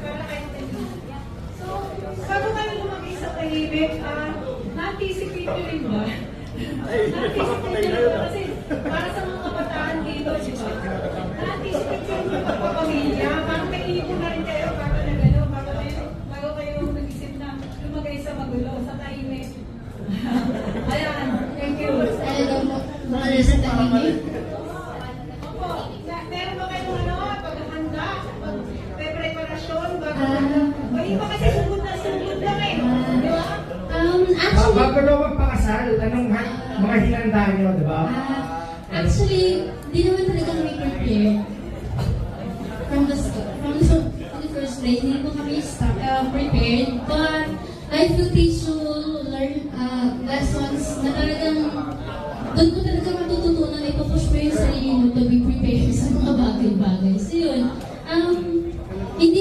para kayo so, bago kayo lumagay sa tahimik, na-anticipate nyo rin ba? Na-anticipate nyo rin ba? Kasi para sa mga kabataan dito, di ba? Na-anticipate nyo rin ba pagpapamilya? Parang may iipon na rin kayo bago na gano'n, bago kayo nag-isip na lumagay sa magulo, sa tahimik. Ayan, thank you. Mga sa tahimik. Meron ba kayong paghahanda, preparasyon, bago iba kasi sugod lang eh. Di ba? Actually, Bago daw magpakasal, anong mga hinanda nyo, di ba? actually, di naman talaga kami prepared. From the first place, hindi po kami prepared. But life will teach you learn lessons na talagang doon ko talaga matututunan, ipapush mo yung sarili mo to be prepared sa mga bagay-bagay. So yun, hindi